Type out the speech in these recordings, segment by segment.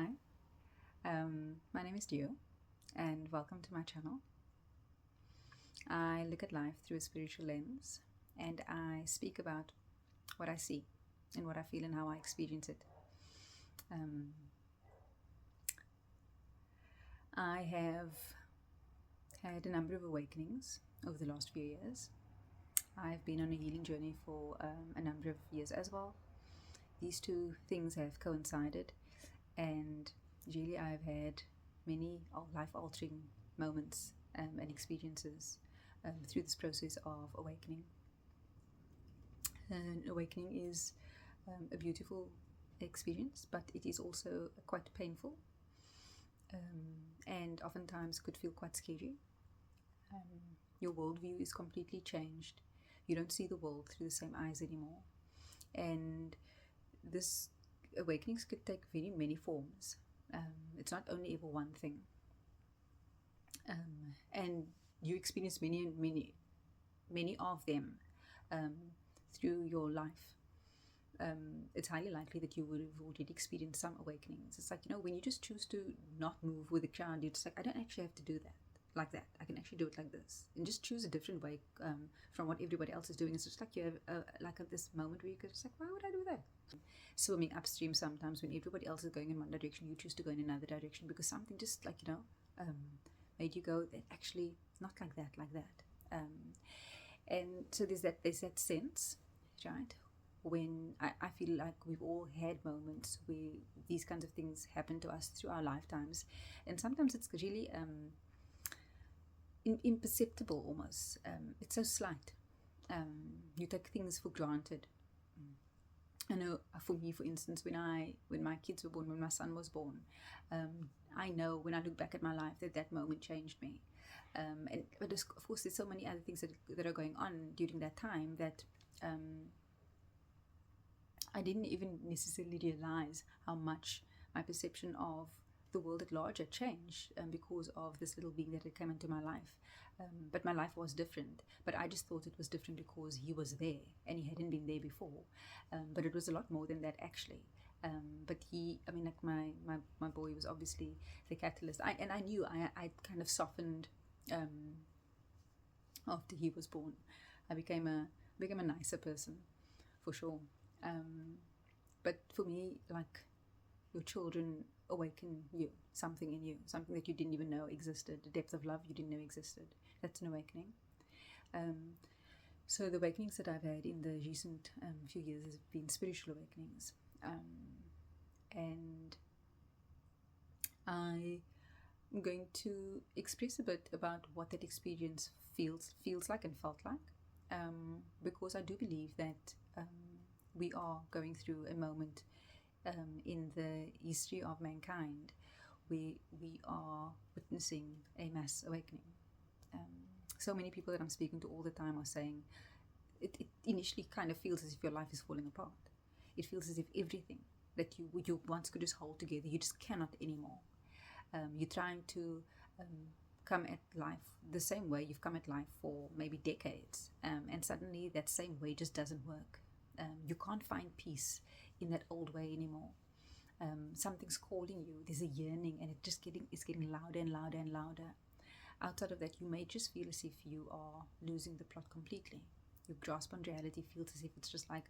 Hi, my name is Dio, and welcome to my channel. I look at life through a spiritual lens, and I speak about what I see and what I feel and how I experience it. I have had a number of awakenings over the last few years. I've been on a healing journey for a number of years as well. These two things have coincided, and really I've had many life-altering moments and experiences through this process of awakening. And awakening is a beautiful experience, but it is also quite painful, and oftentimes could feel quite scary. Your worldview is completely changed. You don't see the world through the same eyes anymore, and this awakenings could take very many forms. It's not only ever one thing, and you experience many of them through your life. It's highly likely that you would have already experienced some awakenings. It's like, when you just choose to not move with the crowd, it's like, I don't actually have to do that like that. I can actually do it like this, and just choose a different way from what everybody else is doing. It's just like you have this moment where you go, just like, why would I do that? Swimming upstream, sometimes when everybody else is going in one direction, you choose to go in another direction because something just made you go, actually not like that. And so there's that sense, right? When I feel like we've all had moments where these kinds of things happen to us through our lifetimes, and sometimes it's really imperceptible almost. It's so slight. You take things for granted. I know for me, for instance, when my kids were born, when my son was born, I know when I look back at my life that moment changed me. But of course, there's so many other things that are going on during that time that I didn't even necessarily realize how much my perception of the world at large had changed because of this little being that had come into my life. But my life was different. But I just thought it was different because he was there and he hadn't been there before. But it was a lot more than that, actually. But my boy was obviously the catalyst. I knew I kind of softened after he was born. I became a nicer person, for sure. But for me, like, your children awaken you, something in you, something that you didn't even know existed, a depth of love you didn't know existed. That's an awakening. So the awakenings that I've had in the recent few years have been spiritual awakenings. And I'm going to express a bit about what that experience feels like and felt like, because I do believe that we are going through a moment in the history of mankind where we are witnessing a mass awakening. So many people that I'm speaking to all the time are saying it initially kind of feels as if your life is falling apart. It feels as if everything that you once could just hold together, you just cannot anymore. You're trying to come at life the same way you've come at life for maybe decades, and suddenly that same way just doesn't work. You can't find peace in that old way anymore. Something's calling you. There's a yearning, and it's getting louder and louder and louder. Outside of that, you may just feel as if you are losing the plot completely. Your grasp on reality feels as if it's just like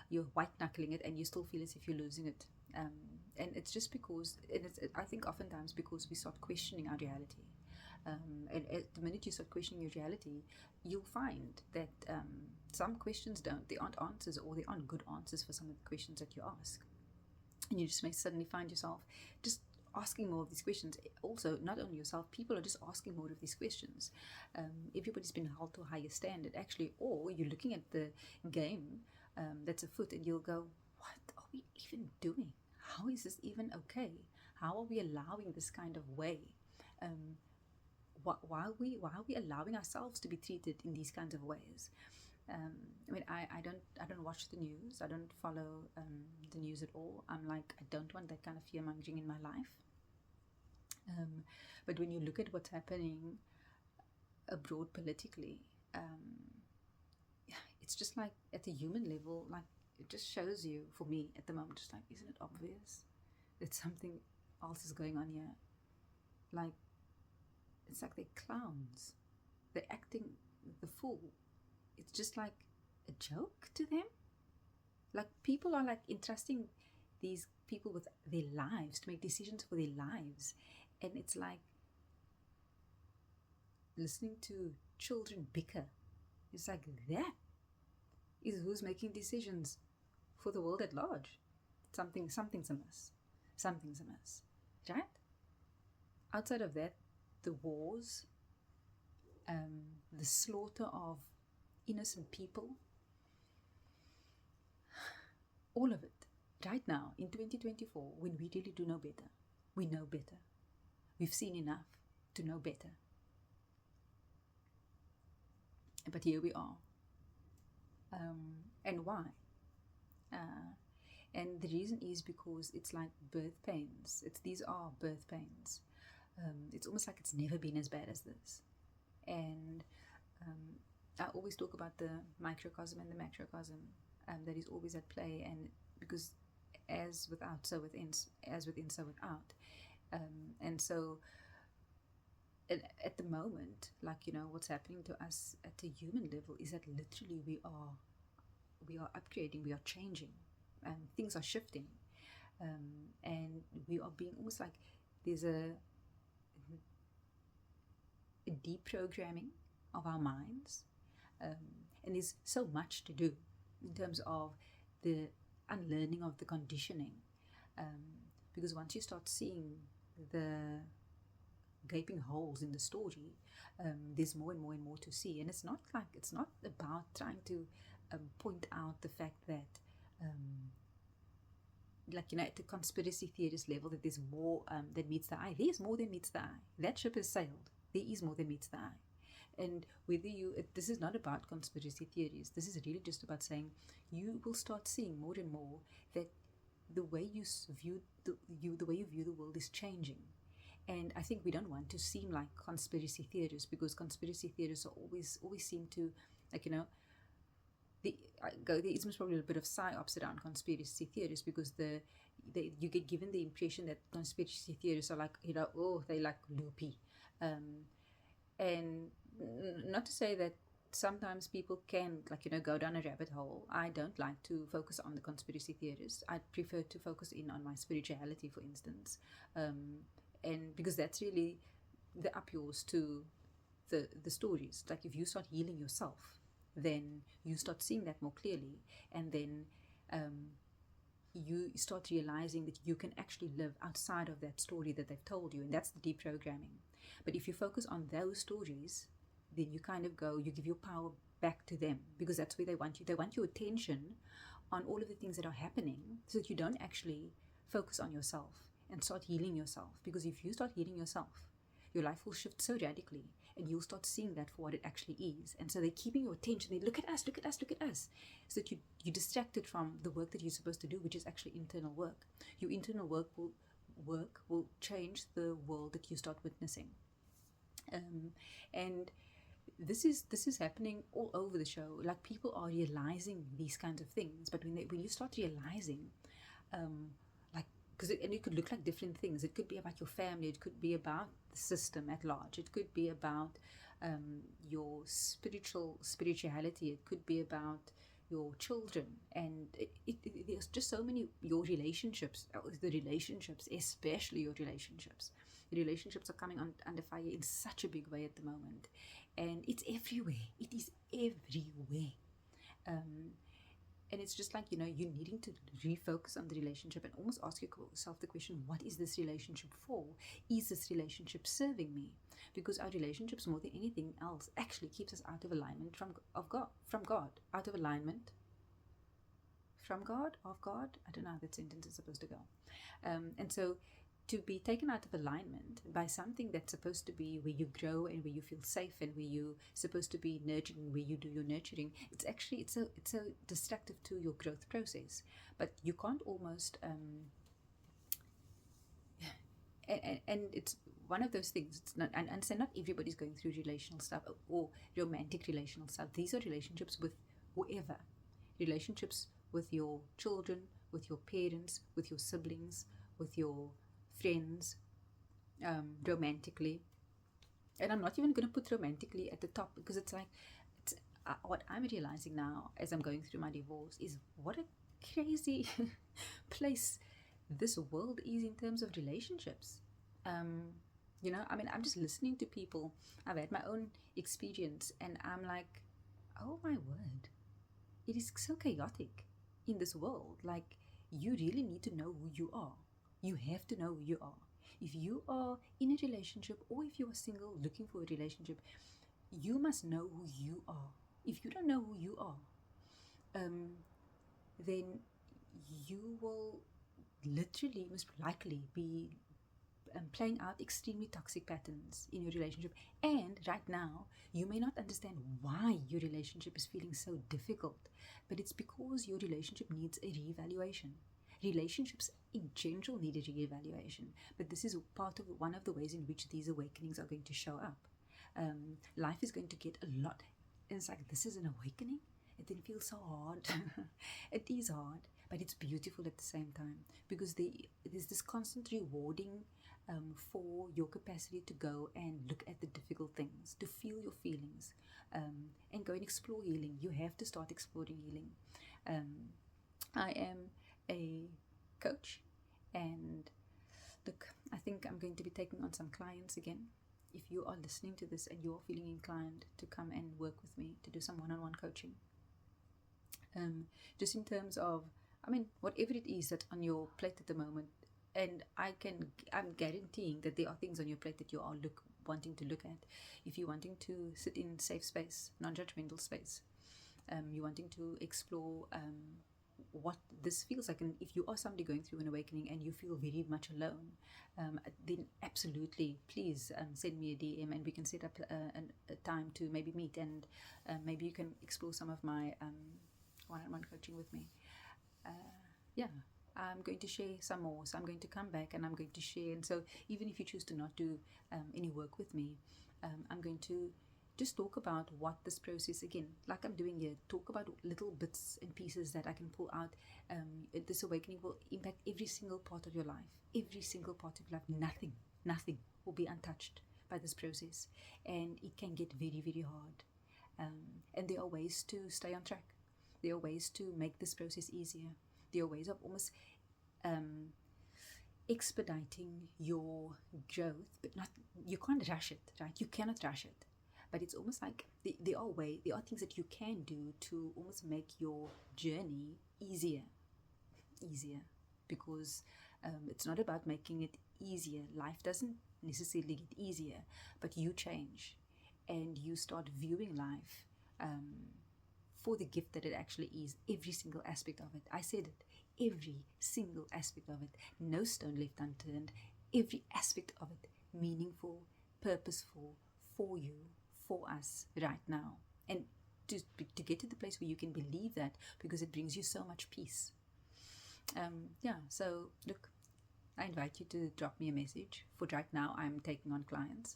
you're white-knuckling it, and you still feel as if you're losing it. And it's just because, I think oftentimes because we start questioning our reality. And at the minute you start questioning your reality, you'll find that some questions there aren't answers, or there aren't good answers for some of the questions that you ask. And you just may suddenly find yourself just asking more of these questions. Also, not only yourself, people are just asking more of these questions. Everybody's been held to a higher standard, actually, or you're looking at the game that's afoot, and you'll go, what are we even doing? How is this even okay? How are we allowing this kind of way? Why are we allowing ourselves to be treated in these kinds of ways? I don't watch the news. I don't follow the news at all. I'm like, I don't want that kind of fear-mongering in my life. But when you look at what's happening abroad politically, it's just like at a human level, like, it just shows you, for me at the moment, just like, isn't it obvious that something else is going on here. Like, it's like they're clowns. They're acting the fool. It's just like a joke to them. Like, people are like entrusting these people with their lives to make decisions for their lives. And it's like listening to children bicker. It's like that is who's making decisions for the world at large. Something's amiss. Something's amiss. Right? Outside of that, the wars, the slaughter of innocent people, all of it, right now, in 2024, when we really do know better, we know better. We've seen enough to know better. But here we are. And why? And the reason is because it's like birth pains. These are birth pains. It's almost like it's never been as bad as this. And I always talk about the microcosm and the macrocosm that is always at play. And because as without, so within, as within, so without. And so at the moment, like, what's happening to us at a human level is that literally we are upgrading, we are changing, things are shifting, and we are being almost like there's a deprogramming of our minds, and there's so much to do in terms of the unlearning of the conditioning, because once you start seeing the gaping holes in the story, there's more and more and more to see. And it's not about trying to point out the fact that at the conspiracy theorist level, that there's more than meets the eye. There's more than meets the eye. That ship has sailed. There is more than meets the eye. And this is not about conspiracy theories. This is really just about saying you will start seeing more and more that the way you view the world is changing. And I think we don't want to seem like conspiracy theorists, because conspiracy theorists are always seem to, there is most probably a bit of psyops around conspiracy theorists, because you get given the impression that conspiracy theorists are like, they like loopy. And not to say that sometimes people can go down a rabbit hole. I don't like to focus on the conspiracy theorists. I prefer to focus in on my spirituality, for instance. And because that's really the up yours to the stories. Like, if you start healing yourself, then you start seeing that more clearly, and then you start realizing that you can actually live outside of that story that they've told you, and that's the deprogramming. But if you focus on those stories, then you you give your power back to them, because that's where they want you. They want your attention on all of the things that are happening, so that you don't actually focus on yourself and start healing yourself. Because if you start healing yourself, your life will shift so radically, and you'll start seeing that for what it actually is. And so they're keeping your attention. They look at us, so that you're distracted from the work that you're supposed to do, which is actually internal work. Your internal work will change the world that you start witnessing. And this is happening all over the show. Like, people are realizing these kinds of things, but when you start realizing, because it could look like different things. It could be about your family. It could be about the system at large. It could be about your spirituality. It could be about your children, and there's just so many. Your relationships, especially your relationships. The relationships are coming under fire in such a big way at the moment, and it's everywhere. It is everywhere. And it's just like, you're needing to refocus on the relationship and almost ask yourself the question, what is this relationship for? Is this relationship serving me? Because our relationships, more than anything else, actually keeps us out of alignment from God. Out of alignment from God, of God. I don't know how that sentence is supposed to go. And so to be taken out of alignment by something that's supposed to be where you grow and where you feel safe and where you're supposed to be nurturing, where you do your nurturing, it's so destructive to your growth process. But you can't almost and it's one of those things. It's not, and so not everybody's going through relational stuff or romantic relational stuff. These are relationships with whoever, relationships with your children, with your parents, with your siblings, with your friends, romantically. And I'm not even going to put romantically at the top, because it's like, what I'm realizing now as I'm going through my divorce is what a crazy place this world is in terms of relationships. I mean, I'm just listening to people. I've had my own experience, and I'm like, oh my word, it is so chaotic in this world. Like, you really need to know who you are. You have to know who you are. If you are in a relationship, or if you are single looking for a relationship, you must know who you are. If you don't know who you are, then you will literally, most likely, be playing out extremely toxic patterns in your relationship. And right now, you may not understand why your relationship is feeling so difficult, but it's because your relationship needs a reevaluation. Relationships in general need a reevaluation, but this is part of one of the ways in which these awakenings are going to show up. Life is going to get a lot, and it's like, this is an awakening. It didn't feel so hard. It is hard, but it's beautiful at the same time, because there's this constant rewarding for your capacity to go and look at the difficult things, to feel your feelings, and go and explore healing. You have to start exploring healing. I am a coach, and look, I think I'm going to be taking on some clients again. If you are listening to this and you're feeling inclined to come and work with me to do some one-on-one coaching, just in terms of, I mean, whatever it is that's on your plate at the moment, and I'm guaranteeing that there are things on your plate that you are wanting to look at. If you're wanting to sit in safe space, non-judgmental space, you're wanting to explore what this feels like, and if you are somebody going through an awakening and you feel very much alone, then absolutely, please send me a DM, and we can set up a time to maybe meet, and maybe you can explore some of my one-on-one coaching with me. Yeah, I'm going to share some more. So I'm going to come back and I'm going to share. And so even if you choose to not do any work with me, I'm going to just talk about what this process, again, like I'm doing here, talk about little bits and pieces that I can pull out. This awakening will impact every single part of your life, every single part of your life. Nothing will be untouched by this process. And it can get very, very hard. And there are ways to stay on track. There are ways to make this process easier. There are ways of almost expediting your growth, but you can't rush it, right? You cannot rush it. But it's almost like there are things that you can do to almost make your journey easier, because it's not about making it easier. Life doesn't necessarily get easier, but you change and you start viewing life for the gift that it actually is, every single aspect of it. I said it, every single aspect of it, no stone left unturned, every aspect of it meaningful, purposeful for you, for us right now. And to get to the place where you can believe that, because it brings you so much peace. So look, I invite you to drop me a message. For right now, I'm taking on clients.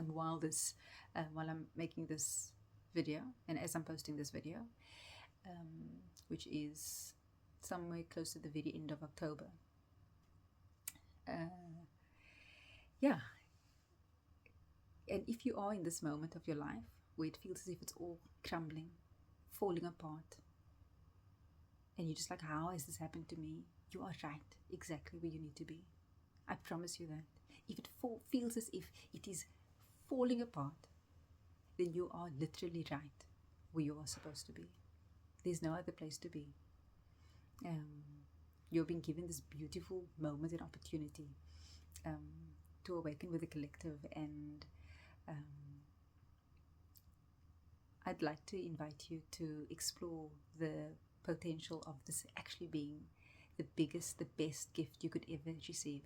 While I'm making this video, and as I'm posting this video, which is somewhere close to the very end of October. And if you are in this moment of your life where it feels as if it's all crumbling, falling apart, and you're just like, how has this happened to me? You are right, exactly where you need to be. I promise you that. If it feels as if it is falling apart, then you are literally right where you are supposed to be. There's no other place to be. You're being given this beautiful moment and opportunity to awaken with the collective, and I'd like to invite you to explore the potential of this actually being the biggest, the best gift you could ever receive.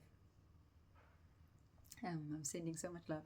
I'm sending so much love.